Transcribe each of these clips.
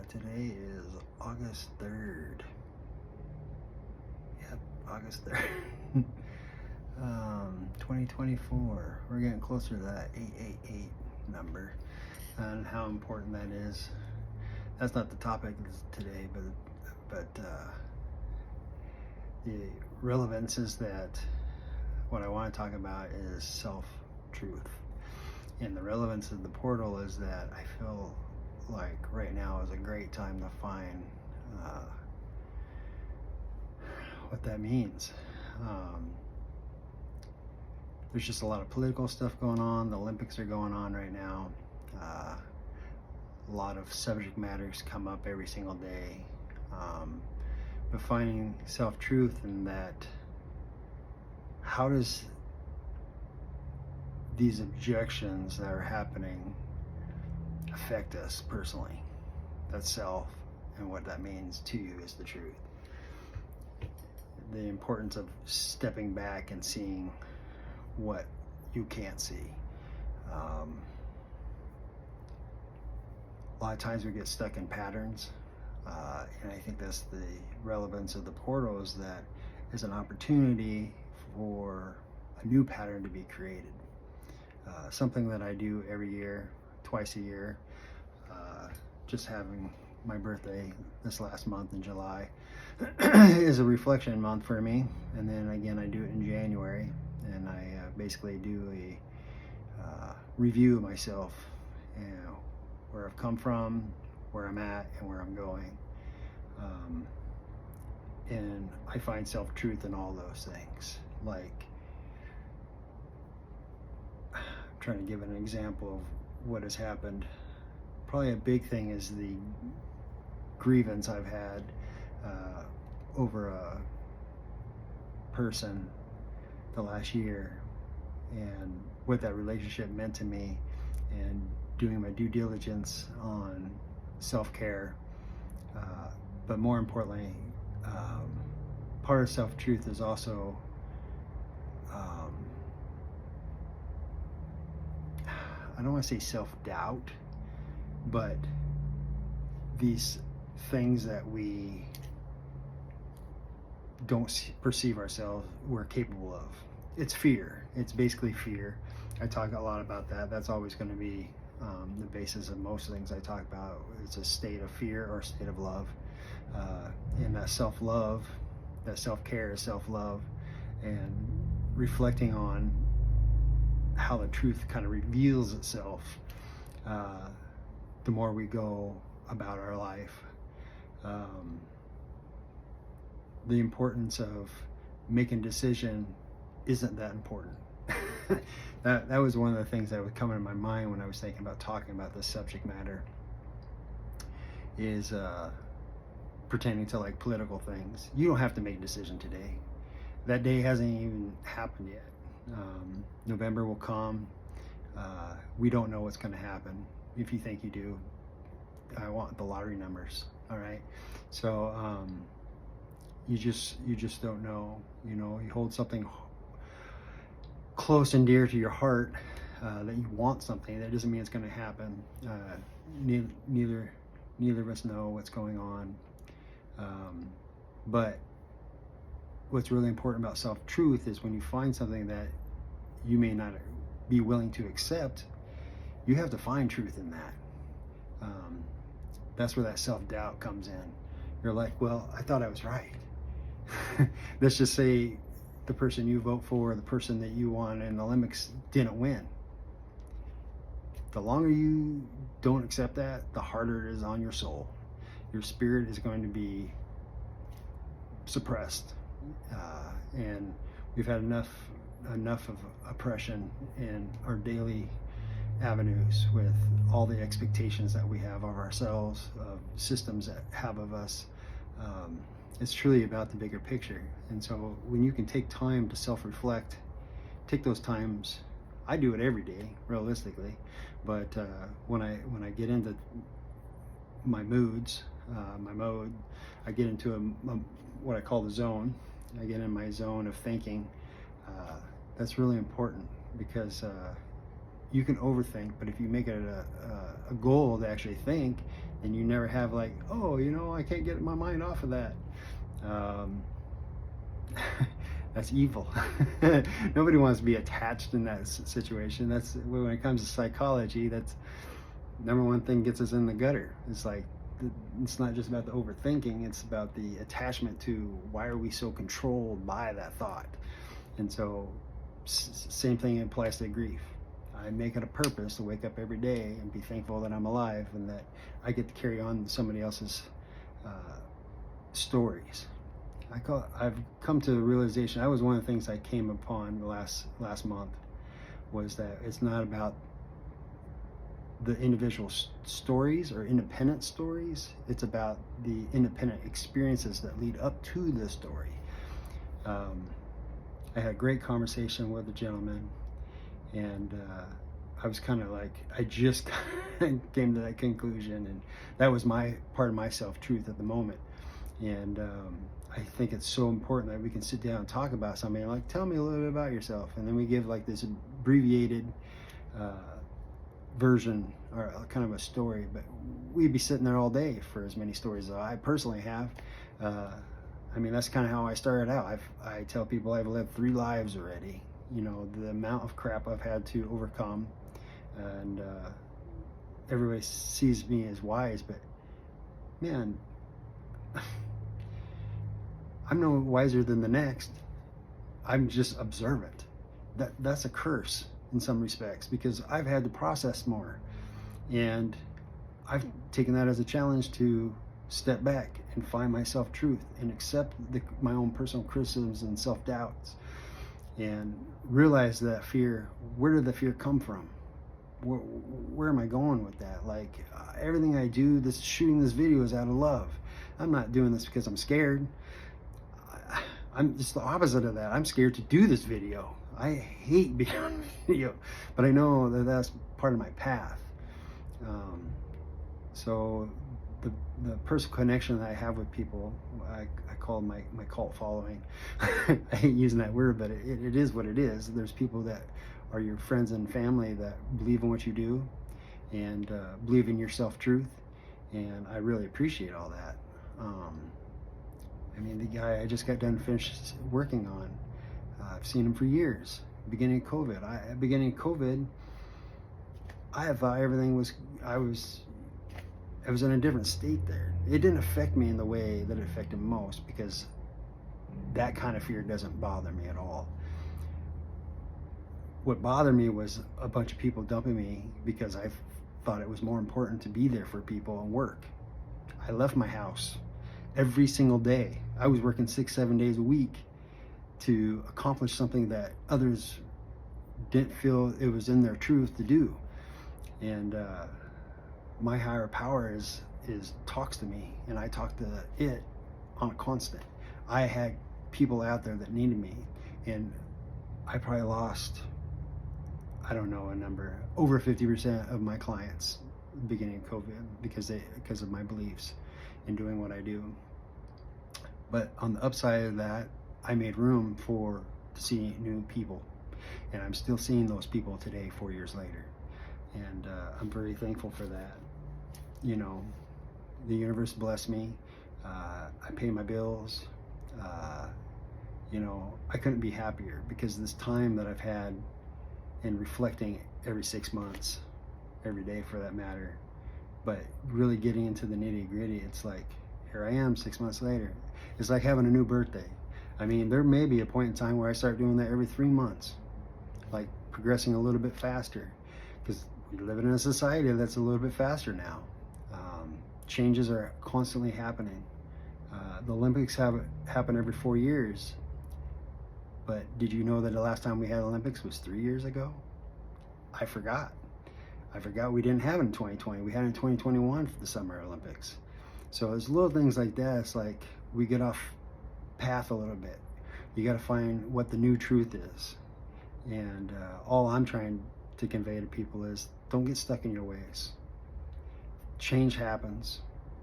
Today is August 3rd. Yep, August 3rd. 2024. We're getting closer to that 888 number and how important that is. That's not the topic today, but the relevance is that what I want to talk about is self-truth. And the relevance of the portal is that I feel like right now is a great time to find what that means. There's just a lot of political stuff going on. The Olympics are going on right now. A lot of subject matters come up every single day. But finding self-truth in that, how does these objections that are happening affect us personally? That's self, and what that means to you is the truth. The importance of stepping back and seeing what you can't see. A lot of times we get stuck in patterns, and I think that's the relevance of the portal, is that is an opportunity for a new pattern to be created. Something that I do every year, twice a year, just having my birthday this last month in July is a reflection month for me, and then again I do it in January, and I basically do a review of myself, where I've come from, where I'm at, and where I'm going. And I find self-truth in all those things. Like, I'm trying to give an example of what has happened. Probably a big thing is the grievance I've had over a person the last year, and what that relationship meant to me, and doing my due diligence on self-care. But more importantly, part of self-truth is also I don't want to say self-doubt, but these things that we don't perceive ourselves we're capable of. It's fear. It's basically fear. I talk a lot about that. That's always going to be the basis of most things I talk about. It's a state of fear or a state of love. And that self-love, that self-care is self-love, and reflecting on how the truth kind of reveals itself the more we go about our life. The importance of making a decision isn't that important. That was one of the things that would come into my mind when I was thinking about talking about this subject matter, is pertaining to like political things. You don't have to make a decision today. That day hasn't even happened yet. November will come. We don't know what's going to happen. If you think you do, I want the lottery numbers. All right. So you just don't know. You know, you hold something close and dear to your heart, that you want something. That doesn't mean it's going to happen. Neither of us know what's going on. But what's really important about self-truth is when you find something that you may not be willing to accept, you have to find truth in that. That's where that self-doubt comes in. You're like, well, I thought I was right. Let's just say the person you vote for, the person that you want in the Olympics, didn't win. The longer you don't accept that, the harder it is on your soul. Your spirit is going to be suppressed, and we've had enough of oppression in our daily avenues, with all the expectations that we have of ourselves, of systems that have of us. It's truly about the bigger picture. And so when you can take time to self-reflect, take those times. I do it every day, realistically, but when I get into my moods, my mode, I get into what I call the zone. I get in my zone of thinking. That's really important, because you can overthink, but if you make it a goal to actually think, then you never have like, oh, I can't get my mind off of that. Um, that's evil. Nobody wants to be attached in that situation. That's when it comes to psychology. That's number one thing gets us in the gutter. It's like it's not just about the overthinking. It's about the attachment to why are we so controlled by that thought. And so, same thing applies to grief. I make it a purpose to wake up every day and be thankful that I'm alive and that I get to carry on somebody else's stories. I've come to the realization. That was one of the things I came upon last month, was that it's not about the individual stories or independent stories. It's about the independent experiences that lead up to the story. I had a great conversation with a gentleman, and I was kind of like, I just came to that conclusion, and that was my part of my self-truth at the moment. And I think it's so important that we can sit down and talk about something, like, tell me a little bit about yourself, and then we give like this abbreviated version or kind of a story. But we'd be sitting there all day for as many stories as I personally have. I mean, that's kind of how I started out. I tell people I've lived 3 lives already. The amount of crap I've had to overcome, and everybody sees me as wise, but man, I'm no wiser than the next. I'm just observant. That's a curse in some respects, because I've had to process more, and I've taken that as a challenge to step back and find my self-truth and accept my own personal criticisms and self-doubts, and realize that fear, where did the fear come from? Where am I going with that? Like, everything I do, shooting this video is out of love. I'm not doing this because I'm scared. I'm just the opposite of that. I'm scared to do this video. I hate being on video, but I know that that's part of my path. So the personal connection that I have with people, I call my cult following. I hate using that word, but it is what it is. There's people that are your friends and family that believe in what you do and believe in your self-truth, and I really appreciate all that. I mean, the guy I just got done finished working on, I've seen him for years. Beginning of COVID, I thought everything was, I was in a different state there. It didn't affect me in the way that it affected most, because that kind of fear doesn't bother me at all. What bothered me was a bunch of people dumping me because I thought it was more important to be there for people and work. I left my house every single day. I was working 6-7 days a week to accomplish something that others didn't feel it was in their truth to do. And my higher power is talks to me, and I talk to it on a constant. I had people out there that needed me, and I probably lost, I don't know a number, over 50% of my clients beginning of COVID because of my beliefs in doing what I do. But on the upside of that, I made room to see new people, and I'm still seeing those people today, 4 years later, and I'm very thankful for that. The universe blessed me. I pay my bills. I couldn't be happier, because this time that I've had in reflecting every 6 months, every day for that matter, but really getting into the nitty-gritty, it's like, here I am 6 months later. It's like having a new birthday. I mean, there may be a point in time where I start doing that every 3 months, like progressing a little bit faster, because we live in a society that's a little bit faster now. Changes are constantly happening. The Olympics happen every 4 years, but did you know that the last time we had Olympics was 3 years ago? I forgot we didn't have it in 2020. We had it in 2021 for the Summer Olympics. So there's little things like that. It's like we get off path a little bit. You got to find what the new truth is. And all I'm trying to convey to people is, don't get stuck in your ways. Change happens.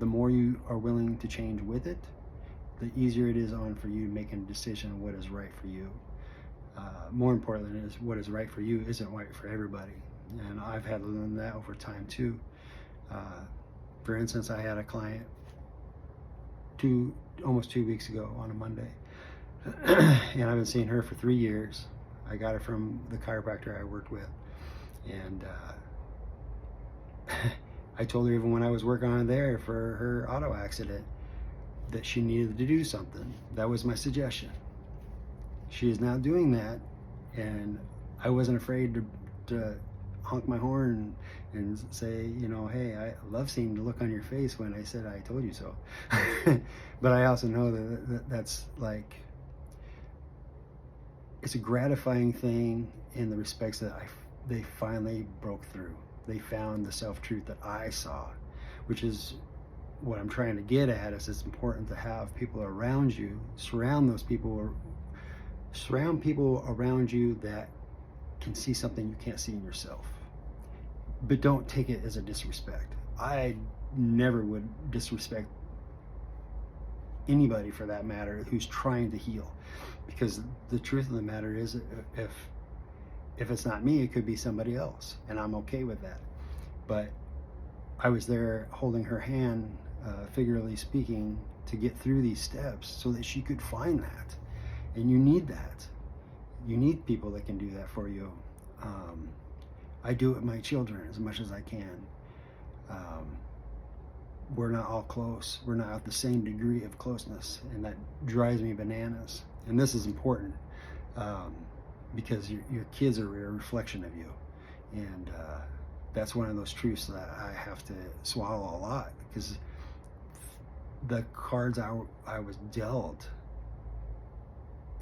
The more you are willing to change with it, the easier it is for you making a decision on what is right for you. More importantly, is what is right for you isn't right for everybody. And I've had to learn that over time too. For instance, I had a client almost 2 weeks ago on a Monday, and I've been seeing her for 3 years. I got her from the chiropractor I worked with, and I told her even when I was working on there for her auto accident that she needed to do something. That was my suggestion. She is now doing that, and I wasn't afraid to honk my horn and say, you know, hey, I love seeing the look on your face when I said I told you so. But I also know that's like, it's a gratifying thing in the respects that they finally broke through. They found the self-truth that I saw, which is what I'm trying to get at. Is it's important to have people around you, surround people around you that can see something you can't see in yourself. But don't take it as a disrespect. I never would disrespect anybody, for that matter, who's trying to heal, because the truth of the matter is, if it's not me, it could be somebody else, and I'm okay with that. But I was there holding her hand, figuratively speaking, to get through these steps so that she could find that. And you need that. You need people that can do that for you. I do it with my children as much as I can. We're not all close. We're not at the same degree of closeness, and that drives me bananas. And this is important, because your kids are a reflection of you. And that's one of those truths that I have to swallow a lot, because the cards I was dealt,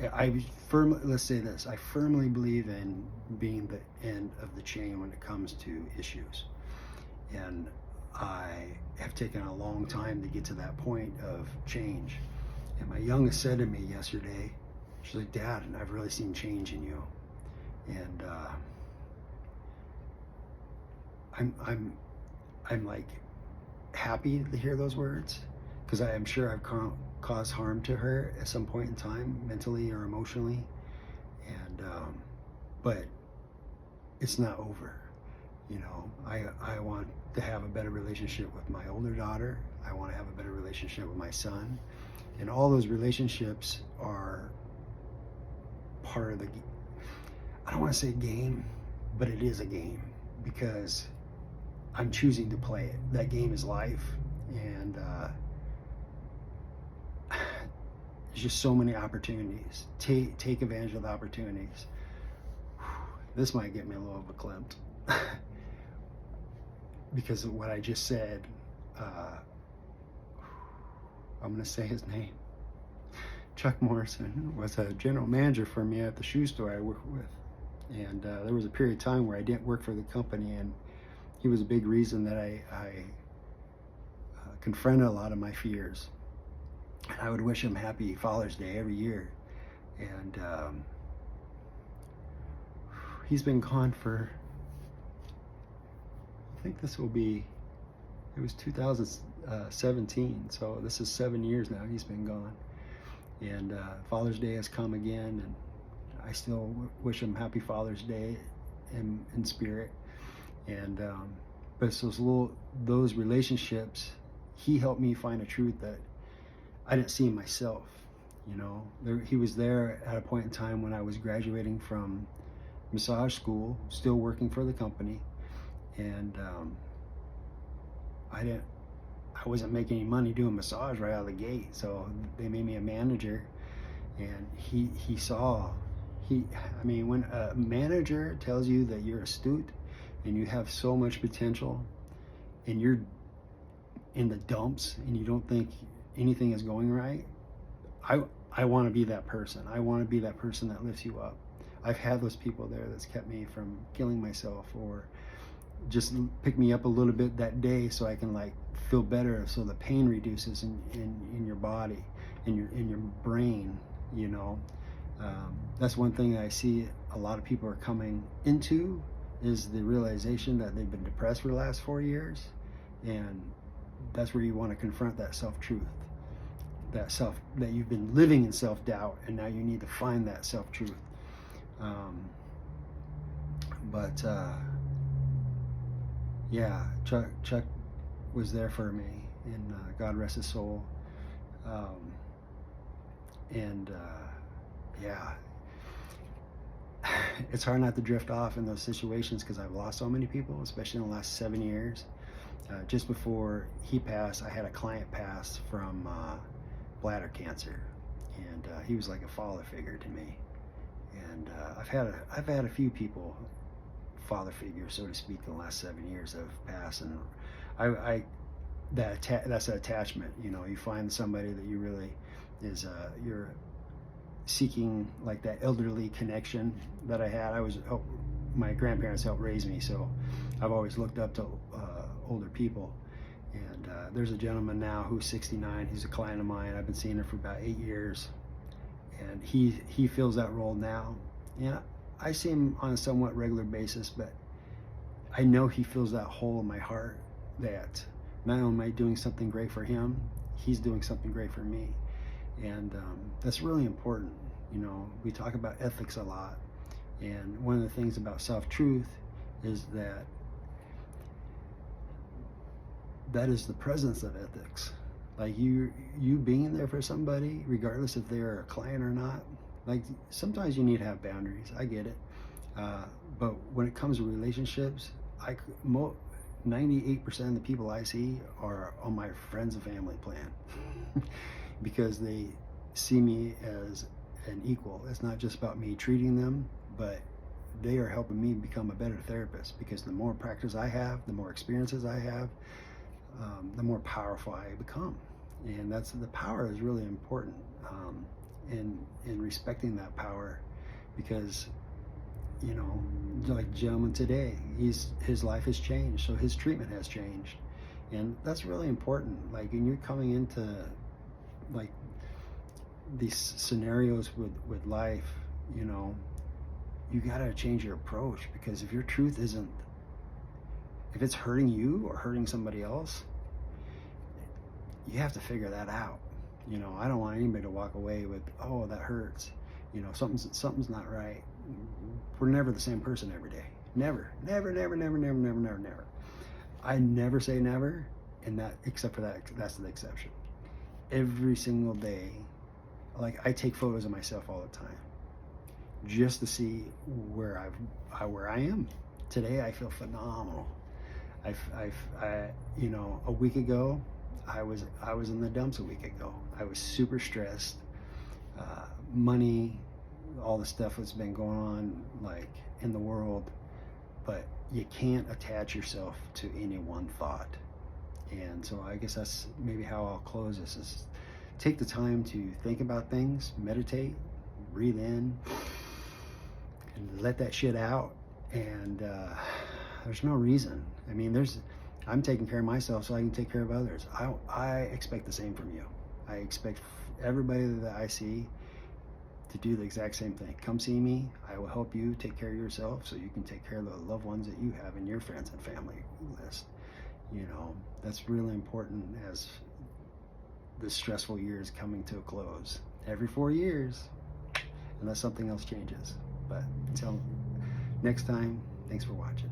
let's say this, I firmly believe in being the end of the chain when it comes to issues. And I have taken a long time to get to that point of change. And my youngest said to me yesterday, she's like, Dad, and I've really seen change in you. And I'm like happy to hear those words, because I am sure I've caused harm to her at some point in time, mentally or emotionally. And but it's not over. You know, I want to have a better relationship with my older daughter. I want to have a better relationship with my son. And all those relationships are part of the, I don't want to say game, but it is a game, because I'm choosing to play it. That game is life. And there's just so many opportunities. Take advantage of the opportunities. This might get me a little verklempt. Because of what I just said. I'm going to say his name. Chuck Morrison was a general manager for me at the shoe store I worked with. And there was a period of time where I didn't work for the company, and he was a big reason that I confronted a lot of my fears. And I would wish him happy Father's Day every year. And he's been gone for, I think this will be, it was 2017, so this is 7 years now he's been gone. And Father's Day has come again, and I still wish him happy Father's Day in spirit. And but it's those relationships, he helped me find a truth that I didn't see in myself. You know, he was there at a point in time when I was graduating from massage school, still working for the company, and I wasn't making any money doing massage right out of the gate, so they made me a manager. And he saw, I mean, when a manager tells you that you're astute and you have so much potential, and you're in the dumps and you don't think anything is going right, I want to be that person. I want to be that person that lifts you up. I've had those people there that's kept me from killing myself, or just pick me up a little bit that day so I can like feel better, so the pain reduces in your body, in your brain. You know, that's one thing that I see a lot of people are coming into, is the realization that they've been depressed for the last 4 years. And that's where you want to confront that self-truth, that you've been living in self-doubt, and now you need to find that self-truth. But Yeah, Chuck was there for me, and God rest his soul. Um, and yeah, it's hard not to drift off in those situations because I've lost so many people, especially in the last 7 years. Just before he passed, I had a client pass from bladder cancer, and he was like a father figure to me. And I've had a few people, father figures, so to speak, in the last 7 years that have passed, and I that's an attachment. You know, you find somebody that you really is you're seeking, like that elderly connection that I had. My grandparents helped raise me, so I've always looked up to older people. And there's a gentleman now who's 69. He's a client of mine. I've been seeing him for about 8 years, and he fills that role now. And I see him on a somewhat regular basis, but I know he fills that hole in my heart, that not only am I doing something great for him, he's doing something great for me. And that's really important. You know, we talk about ethics a lot, and one of the things about self-truth is that is the presence of ethics. Like you being there for somebody, regardless if they're a client or not. Like sometimes you need to have boundaries. I get it, but when it comes to relationships, 98% of the people I see are on my friends and family plan because they see me as an equal. It's not just about me treating them, but they are helping me become a better therapist, because the more practice I have, the more experiences I have, the more powerful I become. And the power is really important, in respecting that power, because, you know, like the gentleman today, his life has changed, so his treatment has changed, and that's really important. Like when you're coming into like these scenarios with life, you know, you gotta change your approach, because if your truth isn't, if it's hurting you or hurting somebody else, you have to figure that out. You know, I don't want anybody to walk away with, oh, that hurts. You know, something's not right. We're never the same person every day. Never, never, never, never, never, never, never, never. I never say never, and that, except for that, that's the exception. Every single day, like I take photos of myself all the time, just to see where I am. Today I feel phenomenal. You know, a week ago, I was in the dumps a week ago. I was super stressed. Money, all the stuff that's been going on, like in the world, but you can't attach yourself to any one thought. And so I guess that's maybe how I'll close this: is take the time to think about things, meditate, breathe in, and let that shit out. And there's no reason. I mean, I'm taking care of myself so I can take care of others. I expect the same from you. I expect everybody that I see to do the exact same thing. Come see me. I will help you take care of yourself so you can take care of the loved ones that you have in your friends and family list. You know, that's really important as this stressful year is coming to a close. Every 4 years, unless something else changes. But until next time, thanks for watching.